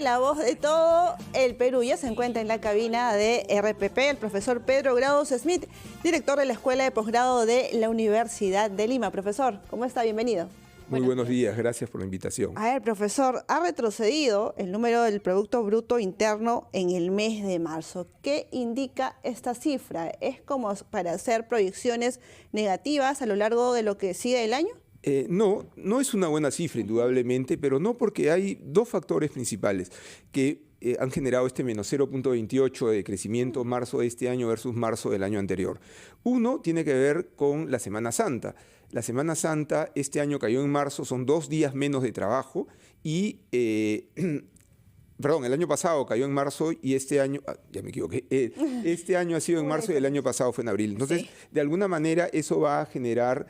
La voz de todo el Perú ya se encuentra en la cabina de RPP el profesor Pedro Grados Smith, director de la Escuela de Posgrado de la Universidad de Lima. Profesor, ¿cómo está? Bienvenido. Muy buenos días, gracias por la invitación. A ver, profesor, ha retrocedido el número del Producto Bruto Interno en el mes de marzo. ¿Qué indica esta cifra? ¿Es como para hacer proyecciones negativas a lo largo de lo que sigue el año? No es una buena cifra, indudablemente, pero no, porque hay dos factores principales que han generado este menos 0,28 de crecimiento marzo de este año versus marzo del año anterior. Uno tiene que ver con la Semana Santa. La Semana Santa este año cayó en marzo, son 2 días menos de trabajo y... Perdón, el año pasado cayó en marzo y este año, ya me equivoqué, este año ha sido en marzo y el año pasado fue en abril. Entonces, de alguna manera eso va a generar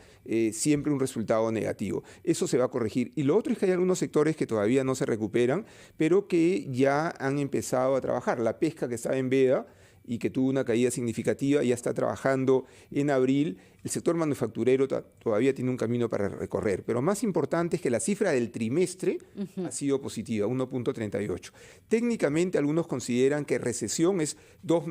siempre un resultado negativo. Eso se va a corregir. Y lo otro es que hay algunos sectores que todavía no se recuperan, pero que ya han empezado a trabajar. La pesca, que estaba en veda y que tuvo una caída significativa, ya está trabajando en abril. El sector manufacturero todavía tiene un camino para recorrer, pero más importante es que la cifra del trimestre ha sido positiva, 1,38. Técnicamente algunos consideran que recesión es 2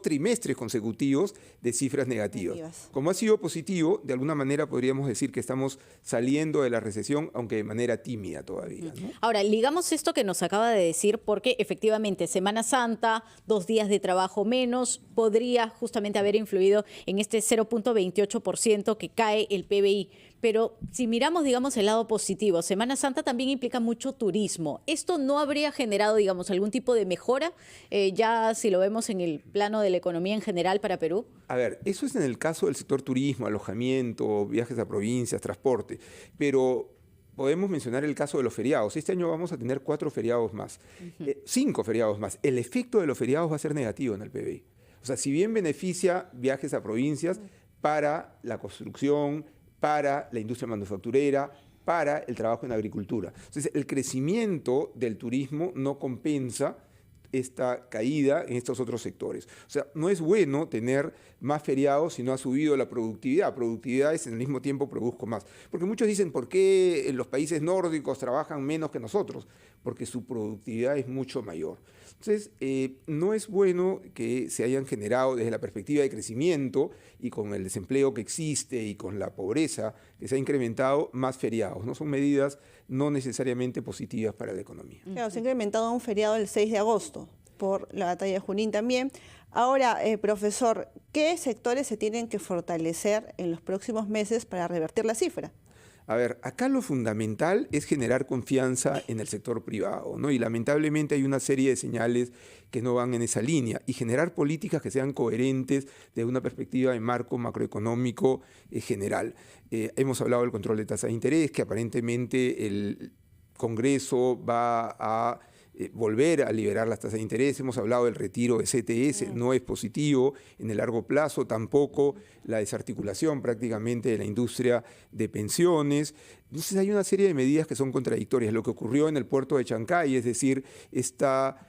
trimestres consecutivos de cifras negativas. Como ha sido positivo, de alguna manera podríamos decir que estamos saliendo de la recesión, aunque de manera tímida todavía, ¿no? Ahora, ligamos esto que nos acaba de decir, porque efectivamente Semana Santa, 2 días de trabajo menos, podría justamente haber influido en este 0,28% que cae el PBI. Pero si miramos, digamos, el lado positivo, Semana Santa también implica mucho turismo. ¿Esto no habría generado, digamos, algún tipo de mejora, ya si lo vemos en el plano de la economía en general para Perú? A ver, eso es en el caso del sector turismo, alojamiento, viajes a provincias, transporte, pero podemos mencionar el caso de los feriados. Este año vamos a tener 4 feriados más, 5 feriados más. El efecto de los feriados va a ser negativo en el PBI. O sea, si bien beneficia viajes a provincias para la construcción, para la industria manufacturera, para el trabajo en agricultura. Entonces, el crecimiento del turismo no compensa esta caída en estos otros sectores. O sea, no es bueno tener más feriados si no ha subido la productividad. Productividad es en el mismo tiempo produzco más. Porque muchos dicen, ¿por qué los países nórdicos trabajan menos que nosotros? Porque su productividad es mucho mayor. Entonces, no es bueno que se hayan generado desde la perspectiva de crecimiento y con el desempleo que existe y con la pobreza que se ha incrementado más feriados. No son medidas no necesariamente positivas para la economía. Claro, se ha incrementado un feriado el 6 de agosto por la batalla de Junín también. Ahora, profesor, ¿qué sectores se tienen que fortalecer en los próximos meses para revertir la cifra? A ver, acá lo fundamental es generar confianza en el sector privado, ¿no? Y lamentablemente hay una serie de señales que no van en esa línea y generar políticas que sean coherentes desde una perspectiva de marco macroeconómico general. Hemos hablado del control de tasa de interés, que aparentemente el Congreso va a volver a liberar las tasas de interés. Hemos hablado del retiro de CTS, no es positivo en el largo plazo, tampoco la desarticulación prácticamente de la industria de pensiones. Entonces hay una serie de medidas que son contradictorias. Lo que ocurrió en el puerto de Chancay, es decir, esta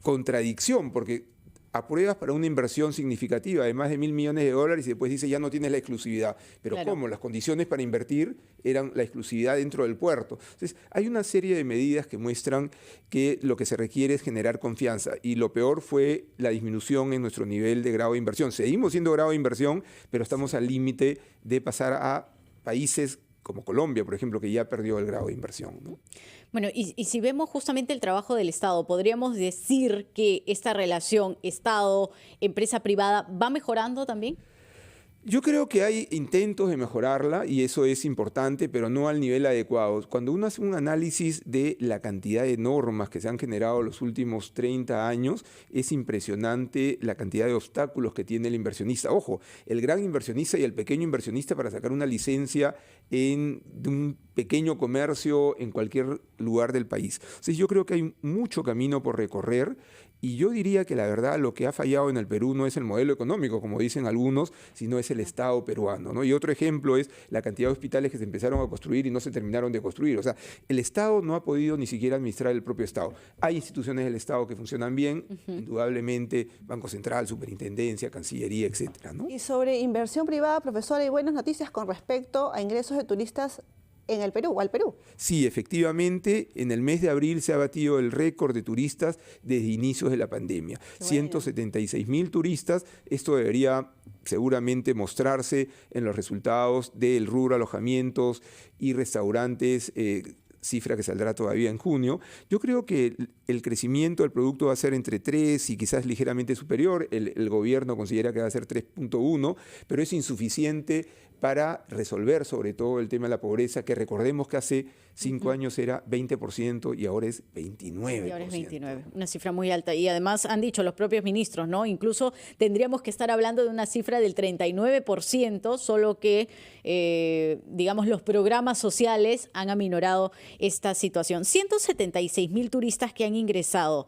contradicción, porque apruebas para una inversión significativa de más de $1.000 millones y después dice ya no tienes la exclusividad. Pero claro, ¿cómo? Las condiciones para invertir eran la exclusividad dentro del puerto. Entonces, hay una serie de medidas que muestran que lo que se requiere es generar confianza. Y lo peor fue la disminución en nuestro nivel de grado de inversión. Seguimos siendo grado de inversión, pero estamos al límite de pasar a países como Colombia, por ejemplo, que ya perdió el grado de inversión, ¿no? Bueno, y si vemos justamente el trabajo del Estado, ¿podríamos decir que esta relación Estado-empresa privada va mejorando también? Yo creo que hay intentos de mejorarla y eso es importante, pero no al nivel adecuado. Cuando uno hace un análisis de la cantidad de normas que se han generado los últimos 30 años, es impresionante la cantidad de obstáculos que tiene el inversionista. Ojo, el gran inversionista y el pequeño inversionista para sacar una licencia de un pequeño comercio en cualquier lugar del país. Entonces yo creo que hay mucho camino por recorrer. Y yo diría que la verdad lo que ha fallado en el Perú no es el modelo económico, como dicen algunos, sino es el Estado peruano, ¿no? Y otro ejemplo es la cantidad de hospitales que se empezaron a construir y no se terminaron de construir. O sea, el Estado no ha podido ni siquiera administrar el propio Estado. Hay instituciones del Estado que funcionan bien, indudablemente Banco Central, Superintendencia, Cancillería, etcétera, ¿no? Y sobre inversión privada, profesor, hay buenas noticias con respecto a ingresos de turistas en el Perú, al Perú. Sí, efectivamente, en el mes de abril se ha batido el récord de turistas desde inicios de la pandemia. Bueno. 176.000 turistas. Esto debería seguramente mostrarse en los resultados del rubro alojamientos y restaurantes, cifra que saldrá todavía en junio. Yo creo que el crecimiento del producto va a ser entre 3 y quizás ligeramente superior. El gobierno considera que va a ser 3.1, pero es insuficiente para resolver sobre todo el tema de la pobreza, que recordemos que hace 5 años era 20% y ahora es 29%. Y ahora es 29, una cifra muy alta. Y además han dicho los propios ministros, ¿no? Incluso tendríamos que estar hablando de una cifra del 39%, solo que, digamos, los programas sociales han aminorado esta situación. 176.000 turistas que han ingresado.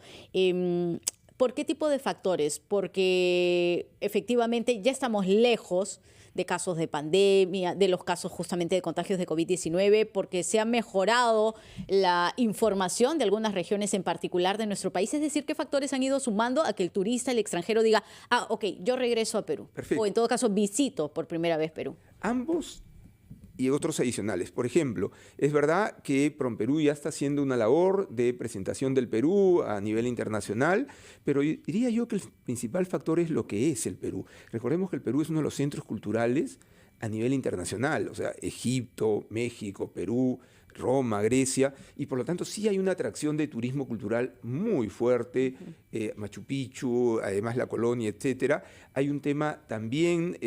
¿Por qué tipo de factores? Porque efectivamente ya estamos lejos de casos de pandemia, de los casos justamente de contagios de COVID-19, porque se ha mejorado la información de algunas regiones en particular de nuestro país. Es decir, ¿qué factores han ido sumando a que el turista, el extranjero diga, ok, yo regreso a Perú? Perfecto. O en todo caso visito por primera vez Perú. Ambos y otros adicionales. Por ejemplo, es verdad que PROMPERÚ ya está haciendo una labor de presentación del Perú a nivel internacional, pero diría yo que el principal factor es lo que es el Perú. Recordemos que el Perú es uno de los centros culturales a nivel internacional, o sea, Egipto, México, Perú, Roma, Grecia, y por lo tanto sí hay una atracción de turismo cultural muy fuerte, Machu Picchu, además la colonia, etcétera. Hay un tema también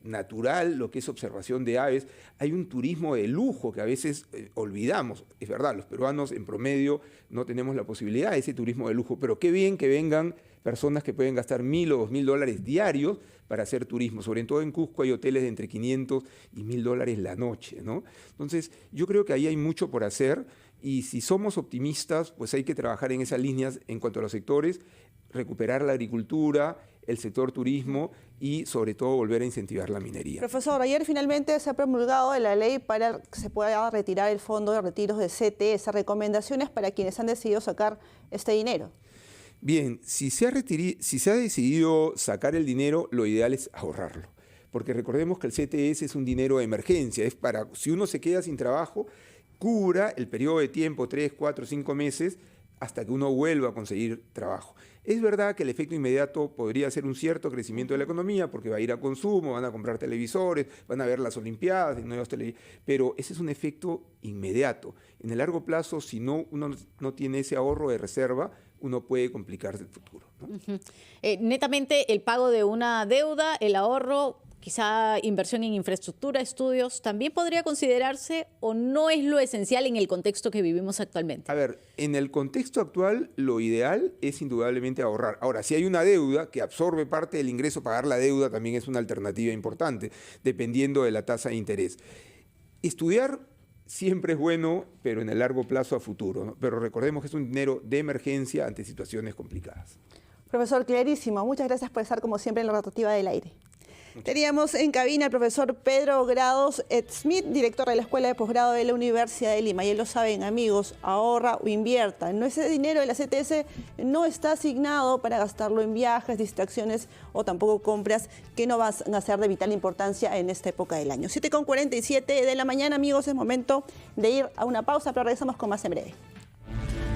natural, lo que es observación de aves. Hay un turismo de lujo que a veces olvidamos. Es verdad, los peruanos en promedio no tenemos la posibilidad de ese turismo de lujo, pero qué bien que vengan personas que pueden gastar $1.000 o $2.000 diarios para hacer turismo. Sobre todo en Cusco hay hoteles de entre $500 y $1.000 la noche, ¿no? Entonces, yo creo que ahí hay mucho por hacer y si somos optimistas, pues hay que trabajar en esas líneas en cuanto a los sectores, recuperar la agricultura, el sector turismo y sobre todo volver a incentivar la minería. Profesor, ayer finalmente se ha promulgado la ley para que se pueda retirar el fondo de retiros de CTS. Recomendaciones para quienes han decidido sacar este dinero. Bien, si se ha decidido sacar el dinero, lo ideal es ahorrarlo. Porque recordemos que el CTS es un dinero de emergencia, es para, si uno se queda sin trabajo, cubra el periodo de tiempo, 3, 4, 5 meses, hasta que uno vuelva a conseguir trabajo. Es verdad que el efecto inmediato podría ser un cierto crecimiento de la economía, porque va a ir a consumo, van a comprar televisores, van a ver las Olimpiadas, pero ese es un efecto inmediato. En el largo plazo, si uno no tiene ese ahorro de reserva, uno puede complicarse el futuro, ¿no? Netamente el pago de una deuda, el ahorro, quizá inversión en infraestructura, estudios, ¿también podría considerarse o no es lo esencial en el contexto que vivimos actualmente? A ver, en el contexto actual, lo ideal es indudablemente ahorrar. Ahora, si hay una deuda que absorbe parte del ingreso, pagar la deuda también es una alternativa importante, dependiendo de la tasa de interés. Estudiar siempre es bueno, pero en el largo plazo a futuro, ¿no? Pero recordemos que es un dinero de emergencia ante situaciones complicadas. Profesor, clarísimo. Muchas gracias por estar como siempre en la rotativa del aire. Teníamos en cabina al profesor Pedro Grados Smith, director de la Escuela de Posgrado de la Universidad de Lima. Y lo saben, amigos, ahorra o invierta. No, ese dinero de la CTS no está asignado para gastarlo en viajes, distracciones o tampoco compras que no van a ser de vital importancia en esta época del año. 7:47 de la mañana, amigos, es momento de ir a una pausa, pero regresamos con más en breve.